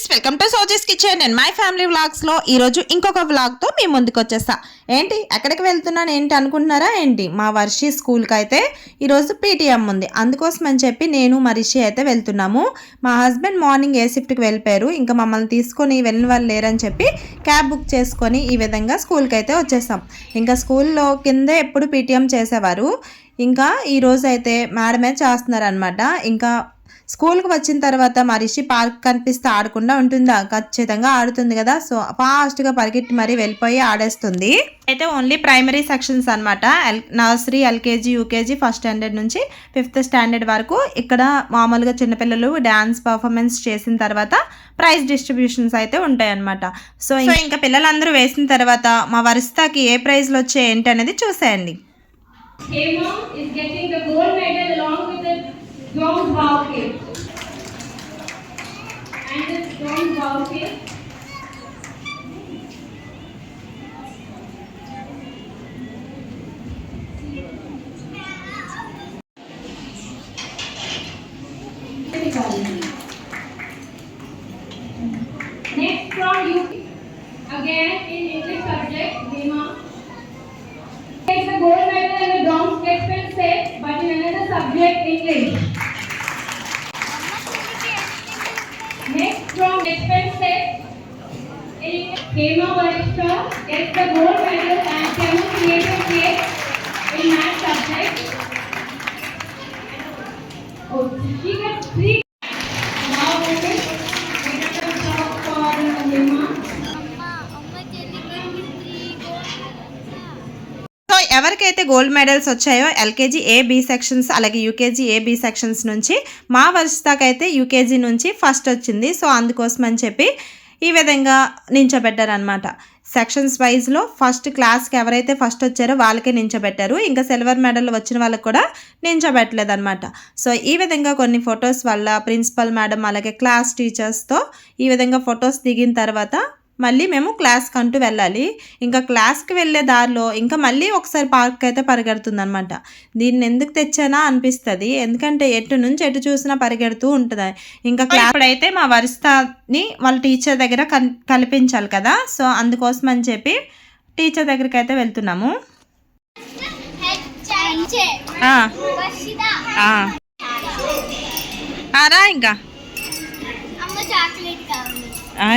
Friends, welcome to Soji's kitchen and my family వ్లాగ్స్లో ఈరోజు ఇంకొక వ్లాగ్తో మీ ముందుకు వచ్చేస్తా. ఏంటి ఎక్కడికి వెళ్తున్నాను ఏంటి అనుకుంటున్నారా ఏంటి? మా వర్షి స్కూల్కి అయితే ఈరోజు పీటీఎం ఉంది. అందుకోసం అని చెప్పి నేను మరిషి అయితే వెళ్తున్నాము. మా హస్బెండ్ మార్నింగ్ ఏ షిఫ్ట్కి వెళ్ళిపోయారు. ఇంకా మమ్మల్ని తీసుకొని వెళ్ళిన వాళ్ళు లేరని చెప్పి క్యాబ్ బుక్ చేసుకొని ఈ విధంగా స్కూల్కి అయితే వచ్చేసాం. ఇంకా స్కూల్లో కిందే ఎప్పుడు పీటీఎం చేసేవారు. ఇంకా ఈరోజు అయితే మేడమే చేస్తున్నారు అనమాట. ఇంకా స్కూల్కి వచ్చిన తర్వాత మరిషి పార్క్ కనిపిస్తే ఆడకుండా ఉంటుందా? ఖచ్చితంగా ఆడుతుంది కదా. సో ఫాస్ట్గా పరిగెట్టి మరీ వెళ్ళిపోయి ఆడేస్తుంది. అయితే ఓన్లీ ప్రైమరీ సెక్షన్స్ అనమాట. Nursery, LKG, UKG, first standard నుంచి 5th స్టాండర్డ్ వరకు ఇక్కడ మామూలుగా చిన్నపిల్లలు డ్యాన్స్ పర్ఫార్మెన్స్ చేసిన తర్వాత ప్రైజ్ డిస్ట్రిబ్యూషన్స్ అయితే ఉంటాయి అనమాట. సో ఇంకా పిల్లలందరూ వేసిన తర్వాత మా వరిస్తాకి ఏ ప్రైజ్లు వచ్చాయి ఏంటి అనేది చూసేయండి. Don't bow kick. And this don't bow kick. Next from you. Again in English subject, Dima. Take the gold medal and the bronze gets been set, but in another subject, English. Next from expense set, Hema Varishta gets the gold medal and Kemu created cake in math subject. Oh, she gets 3. Now we will get the top for Hema. So ఎవరికైతే gold medals వచ్చాయో LKG A B sections అలాగే UKG A B sections నుంచి మా వర్షితాకైతే UKG నుంచి first వచ్చింది. So అందుకోసం అని చెప్పి ఈ విధంగా నించోబెట్టారనమాట. సెక్షన్స్ వైజ్లో ఫస్ట్ క్లాస్కి ఎవరైతే ఫస్ట్ వచ్చారో వాళ్ళకే నించోబెట్టారు. ఇంకా సిల్వర్ మెడల్ వచ్చిన వాళ్ళకి కూడా నించోబెట్టలేదు అనమాట. సో ఈ విధంగా కొన్ని ఫొటోస్ వల్ల ప్రిన్సిపల్ మేడం అలాగే క్లాస్ టీచర్స్తో ఈ విధంగా ఫొటోస్ దిగిన తర్వాత మళ్ళీ మేము క్లాస్కి అంటూ వెళ్ళాలి. ఇంకా క్లాస్కి వెళ్ళే దారిలో ఇంకా మళ్ళీ ఒకసారి పార్క్ అయితే పరిగెడుతుంది అనమాట. దీన్ని ఎందుకు తెచ్చానా అనిపిస్తుంది, ఎందుకంటే ఎటు నుంచి ఎటు చూసినా పరిగెడుతూ ఉంటుంది. ఇంకా ఇప్పుడైతే మా వరిస్తాని వాళ్ళ టీచర్ దగ్గర కల్పించాలి కదా. సో అందుకోసం అని చెప్పి టీచర్ దగ్గరికి అయితే వెళ్తున్నాము.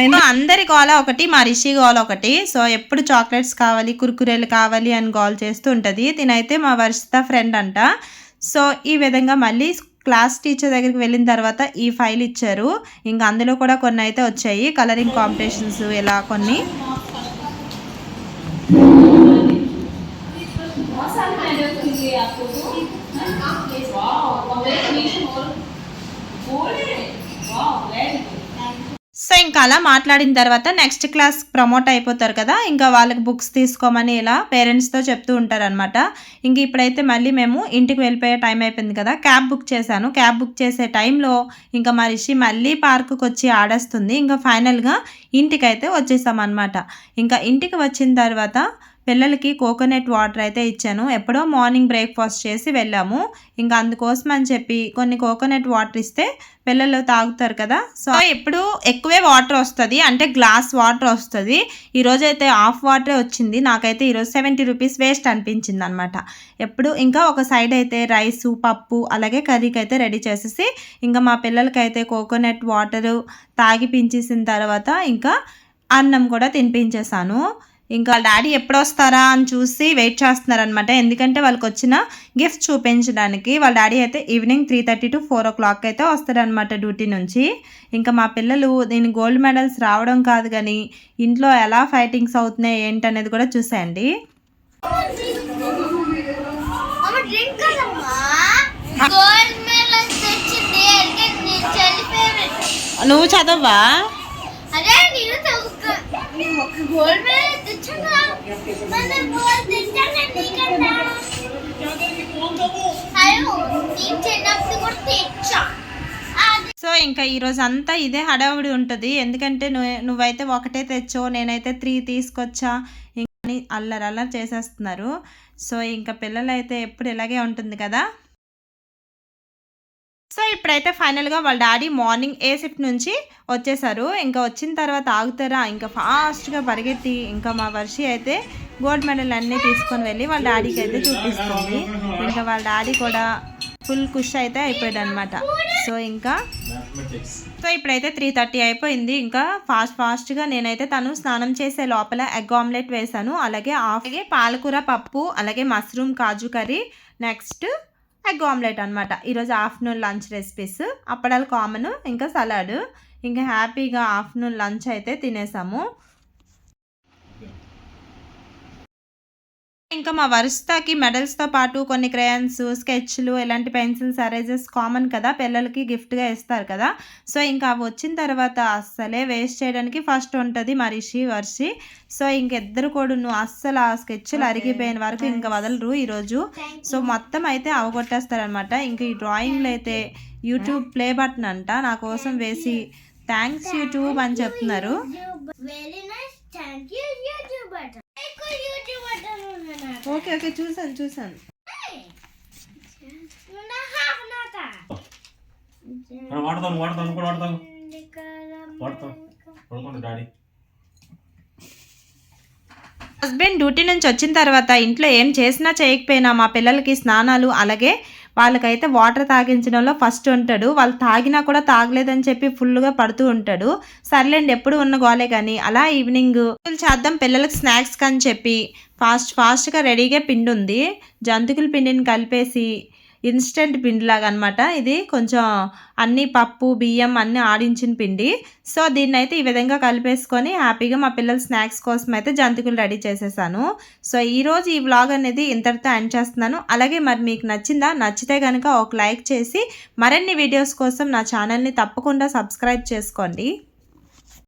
ఇంకా అందరి గోల ఒకటి, మా రిషి గోల ఒకటి. సో ఎప్పుడు చాక్లెట్స్ కావాలి, కుర్కురేలు కావాలి అని గోల్ చేస్తూ ఉంటుంది. తినైతే మా వర్షిత ఫ్రెండ్ అంట. సో ఈ విధంగా మళ్ళీ క్లాస్ టీచర్ దగ్గరికి వెళ్ళిన తర్వాత ఈ ఫైల్ ఇచ్చారు. ఇంకా అందులో కూడా కొన్ని అయితే వచ్చాయి, కలరింగ్ కాంపిటీషన్స్ ఇలా కొన్ని. సో ఇంకా అలా మాట్లాడిన తర్వాత నెక్స్ట్ క్లాస్ ప్రమోట్ అయిపోతారు కదా. ఇంకా వాళ్ళకి బుక్స్ తీసుకోమని ఇలా పేరెంట్స్తో చెప్తూ ఉంటారనమాట. ఇంక ఇప్పుడైతే మళ్ళీ మేము ఇంటికి వెళ్ళిపోయే టైం అయిపోయింది కదా. క్యాబ్ బుక్ చేశాను. క్యాబ్ బుక్ చేసే టైంలో ఇంకా మా రిషి మళ్ళీ పార్కుకి వచ్చి ఆడేస్తుంది. ఇంకా ఫైనల్గా ఇంటికైతే వచ్చేసామన్నమాట. ఇంకా ఇంటికి వచ్చిన తర్వాత పిల్లలకి కోకోనట్ వాటర్ అయితే ఇచ్చాను. ఎప్పుడో మార్నింగ్ బ్రేక్ఫాస్ట్ చేసి వెళ్ళాము. ఇంకా అందుకోసం అని చెప్పి కొన్ని కోకోనట్ వాటర్ ఇస్తే పిల్లలు తాగుతారు కదా. సో ఎప్పుడు ఎక్కువే వాటర్ వస్తుంది, అంటే గ్లాస్ వాటర్ వస్తుంది. ఈరోజైతే హాఫ్ వాటరే వచ్చింది. నాకైతే ఈరోజు 70 రూపీస్ వేస్ట్ అనిపించింది అనమాట. ఎప్పుడు ఇంకా ఒక సైడ్ అయితే రైసు, పప్పు అలాగే కర్రీకి అయితే రెడీ చేసేసి ఇంకా మా పిల్లలకైతే కోకోనట్ వాటరు తాగిపించేసిన తర్వాత ఇంకా అన్నం కూడా తినిపించేసాను. ఇంకా వాళ్ళ డాడీ ఎప్పుడు వస్తారా అని చూసి వెయిట్ చేస్తున్నారనమాట. ఎందుకంటే వాళ్ళకి వచ్చిన గిఫ్ట్ చూపించడానికి. వాళ్ళ డాడీ అయితే ఈవినింగ్ 3:30 to 4 o'clock అయితే వస్తారనమాట డ్యూటీ నుంచి. ఇంకా మా పిల్లలు దీని గోల్డ్ మెడల్స్ రావడం కాదు కానీ ఇంట్లో ఎలా ఫైటింగ్స్ అవుతున్నాయి ఏంటనేది కూడా చూసేయండి. నువ్వు చదవా? సో ఇంకా ఈరోజు అంతా ఇదే హడావుడి ఉంటుంది. ఎందుకంటే నువ్వైతే ఒకటే తెచ్చావు, నేనైతే 3 తీసుకొచ్చా, ఇంకా అల్లరి చేసేస్తున్నారు. సో ఇంకా పిల్లలైతే ఎప్పుడు ఇలాగే ఉంటుంది కదా. సో ఇప్పుడైతే ఫైనల్గా వాళ్ళ డాడీ మార్నింగ్ ఏ షిఫ్ట్ నుంచి వచ్చేసారు. ఇంకా వచ్చిన తర్వాత ఆగుతారా, ఇంకా ఫాస్ట్గా పరిగెత్తి ఇంకా మా వర్షి అయితే గోల్డ్ మెడల్ అన్నీ తీసుకొని వెళ్ళి వాళ్ళ డాడీకి అయితే చూపిస్తుంది. ఇంకా వాళ్ళ డాడీ కూడా ఫుల్ ఖుష్ అయితే అయిపోయాడు అనమాట. సో ఇప్పుడైతే 3:30 అయిపోయింది. ఇంకా ఫాస్ట్గా నేనైతే తను స్నానం చేసే లోపల ఎగ్ ఆమ్లెట్ వేసాను. అలాగే పాలకూర పప్పు, అలాగే మష్రూమ్ కాజు కర్రీ, నెక్స్ట్ ఎగ్ ఆమ్లెట్ అనమాట. ఈరోజు ఆఫ్టర్నూన్ లంచ్ రెసిపీస్. అప్పడాలు కామన్, ఇంకా సలాడ్. ఇంకా హ్యాపీగా ఆఫ్టర్నూన్ లంచ్ అయితే తినేసాము. ఇంకా మా వర్షితకి మెడల్స్తో పాటు కొన్ని క్రేయన్స్, స్కెచ్లు, ఇలాంటి పెన్సిల్స్, ఎరేజర్స్ కామన్ కదా, పిల్లలకి గిఫ్ట్గా ఇస్తారు కదా. సో ఇంకా అవి వచ్చిన తర్వాత అస్సలే వేస్ట్ చేయడానికి ఫస్ట్ ఉంటుంది మా వర్షి. సో ఇంకిద్దరు కూడా అస్సలు ఆ స్కెచ్లు అరిగిపోయిన వరకు ఇంకా వదలరు ఈరోజు. సో మొత్తం అయితే అవగొట్టేస్తారనమాట. ఇంక ఈ డ్రాయింగ్లో అయితే యూట్యూబ్ ప్లే బటన్ అంట నా కోసం వేసి థ్యాంక్స్ యూట్యూబ్ అని చెప్తున్నారు. ఓకే చూసాను. హస్బెండ్ డ్యూటీ నుంచి వచ్చిన తర్వాత ఇంట్లో ఏం చేసినా చేయకపోయినా మా పిల్లలకి స్నానాలు, అలాగే వాళ్ళకైతే వాటర్ తాగించడంలో ఫస్ట్ ఉంటాడు. వాళ్ళు తాగినా కూడా తాగలేదని చెప్పి ఫుల్గా పడుతూ ఉంటాడు. సర్లేండి ఎప్పుడు ఉన్న గోలే కానీ అలా ఈవినింగ్ చేద్దాం పిల్లలకి స్నాక్స్ అని చెప్పి ఫాస్ట్గా రెడీగా పిండి ఉంది. జంతికల పిండిని కలిపేసి ఇన్స్టెంట్ పిండిలాగా అనమాట. ఇది కొంచెం అన్ని పప్పు, బియ్యం అన్నీ ఆడించిన పిండి. సో దీన్ని అయితే ఈ విధంగా కలిపేసుకొని హ్యాపీగా మా పిల్లల స్నాక్స్ కోసం అయితే జంతికలు రెడీ చేసేసాను. సో ఈరోజు ఈ వ్లాగ్ అనేది ఇంతటితో ఎండ్ చేస్తున్నాను. అలాగే మరి మీకు నచ్చిందా? నచ్చితే కనుక ఒక లైక్ చేసి మరిన్ని వీడియోస్ కోసం నా ఛానల్ని తప్పకుండా సబ్స్క్రైబ్ చేసుకోండి.